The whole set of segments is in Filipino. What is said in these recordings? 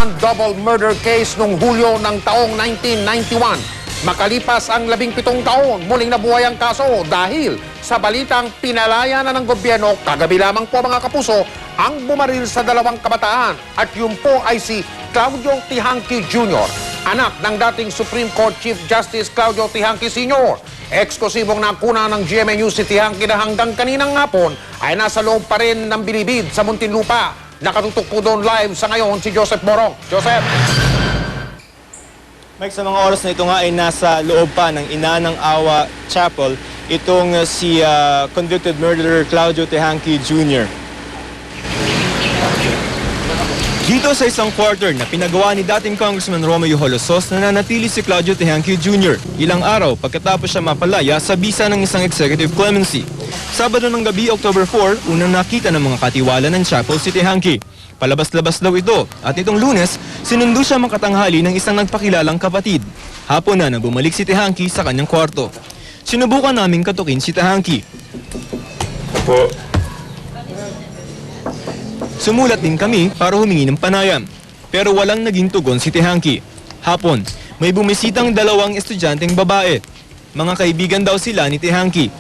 ang double murder case noong Hulyo ng taong 1991. Makalipas ang 17 taon, muling nabuhay ang kaso dahil sa balitang pinalaya na ng gobyerno kagabi lamang po mga kapuso ang bumaril sa dalawang kabataan at yun po ay si Claudio Tihanki Jr., anak ng dating Supreme Court Chief Justice Claudio Tihanki Sr. Eksklusibong nakuna ng GMA News si Tihanki na hanggang kaninang hapon ay nasa loob pa rin ng Bilibid sa Muntinlupa. Nakatutok po doon live sa ngayon si Joseph Morong. Joseph! Mike, sa mga oras na ito nga ay nasa loob pa ng Ina ng Awa Chapel itong si convicted murderer Claudio Tihanki Jr. Dito sa isang quarter na pinagawa ni dating Congressman Romeo Holosos, nananatili si Claudio Tihanki Jr. ilang araw pagkatapos siya mapalaya sa bisa ng isang executive clemency. Sabado ng gabi, October 4, unang nakita ng mga katiwala ng chapel si Tihanki. Palabas-labas daw ito at itong Lunes, sinundo siya makatanghali ng isang nagpakilalang kapatid. Hapon na nang bumalik si Tihanki sa kanyang kwarto. Sinubukan naming katukin si Tihanki. Po. Sumulat din kami para humingi ng panayam. Pero walang naging tugon si Tihanki. Hapon, may bumisitang dalawang estudyanteng babae. Mga kaibigan daw sila ni Tihanki.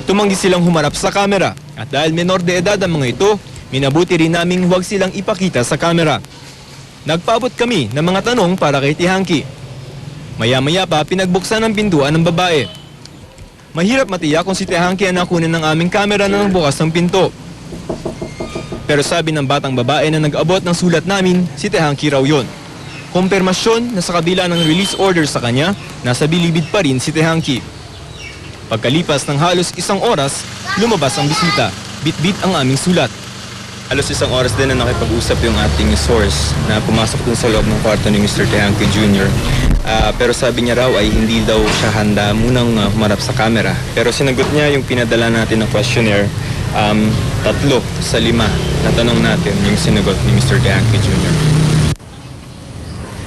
Tumanggi silang humarap sa kamera at dahil menor de edad ang mga ito, minabuti rin naming huwag silang ipakita sa kamera. Nagpaabot kami ng mga tanong para kay Tihanki. Maya-maya pa pinagbuksan ang pintuan ng babae. Mahirap matiyak kung si Tihanki ang nakunin ng aming kamera na nagbukas ng pinto. Pero sabi ng batang babae na nag-abot ng sulat namin, si Tihanki raw yun. Kumpirmasyon na sa kabila ng release order sa kanya, nasa bilibid pa rin si Tihanki. Pagkalipas ng halos isang oras, lumabas ang bisita. Bit-bit ang aming sulat. Halos isang oras din na nakipag-usap yung ating source na pumasok dun sa loob ng kwarto ni Mr. Tihanki Jr. Pero sabi niya raw ay hindi daw siya handa munang humarap sa camera. Pero sinagot niya yung pinadala natin na questionnaire. 3 sa 5 na tanong natin yung sinagot ni Mr. Tihanki Jr.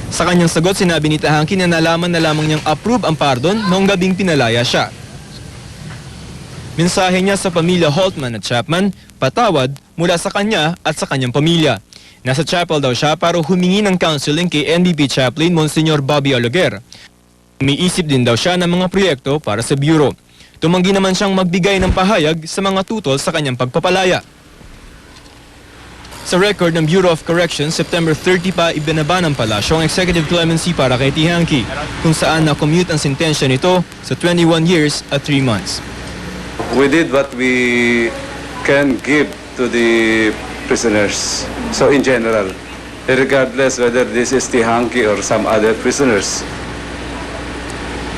Sa kanyang sagot, sinabi ni Tihanki na nalaman na lamang niyang approve ang pardon noong gabing pinalaya siya. Mensahe niya sa pamilya Holtman at Chapman, patawad mula sa kanya at sa kanyang pamilya. Nasa chapel daw siya para humingi ng counseling kay NBP Chaplain Monsignor Bobby Aloguer. Umiisip din daw siya ng mga proyekto para sa bureau. Tumanggi naman siyang magbigay ng pahayag sa mga tutol sa kanyang pagpapalaya. Sa record ng Bureau of Corrections, September 30 pa ibinaba ng palasyo ang executive clemency para kay Tihanki, kung saan na-commute ang sentensya nito sa 21 years at 3 months. We did what we can give to the prisoners. So in general, regardless whether this is Tihanki or some other prisoners.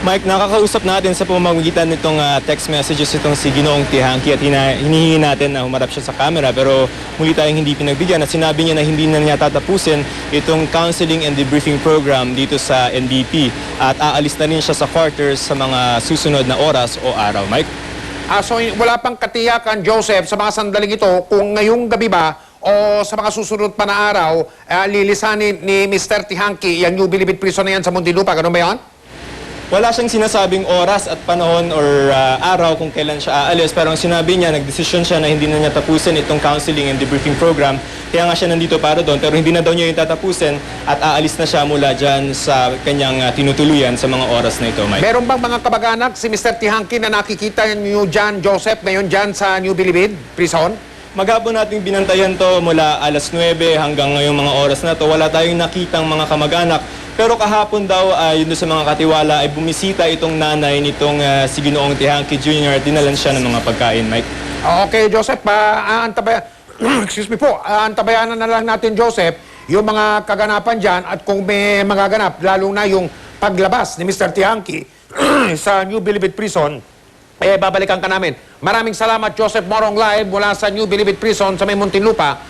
Mike, nakakausap natin sa pamamagitan nitong text messages itong si Ginoong Tihanki at hinihingi natin na humarap siya sa camera pero muli tayong hindi pinagbigyan at sinabi niya na hindi na niya tatapusin itong counseling and debriefing program dito sa NDP at aalis na rin siya sa quarters sa mga susunod na oras o araw. Mike? So wala pang katiyakan, Joseph, sa mga sandaling ito kung ngayong gabi ba o sa mga susunod pa na araw lilisanin ni Mr. Tihanki yung New Bilibid Prison na yan sa Muntinlupa. Ganun ba yan? Wala siyang sinasabing oras at panahon or araw kung kailan siya aalis. Pero ang sinabi niya, nagdesisyon siya na hindi na niya tapusin itong counseling and debriefing program. Kaya nga siya nandito para doon. Pero hindi na daw niya yung tatapusin at aalis na siya mula dyan sa kanyang tinutuluyan sa mga oras na ito, Mike. Meron bang mga kamag-anak si Mr. Tihanki na nakikita niyo dyan, Joseph, ngayon dyan sa New Bilibid Prison? Maghapon nating binantayan to mula alas 9 hanggang ngayong mga oras na to. Wala tayong nakitang mga kamag-anak. Pero kahapon daw, yun sa mga katiwala, ay bumisita itong nanay nitong si Ginoong Tihanki Jr. at dinalan siya ng mga pagkain, Mike. Okay, Joseph, excuse me po, antabayanan na lang natin, Joseph, yung mga kaganapan dyan at kung may magaganap, lalo na yung paglabas ni Mr. Tihanki sa New Bilibid Prison, babalikan ka namin. Maraming salamat, Joseph Morong live mula sa New Bilibid Prison sa may Muntinlupa.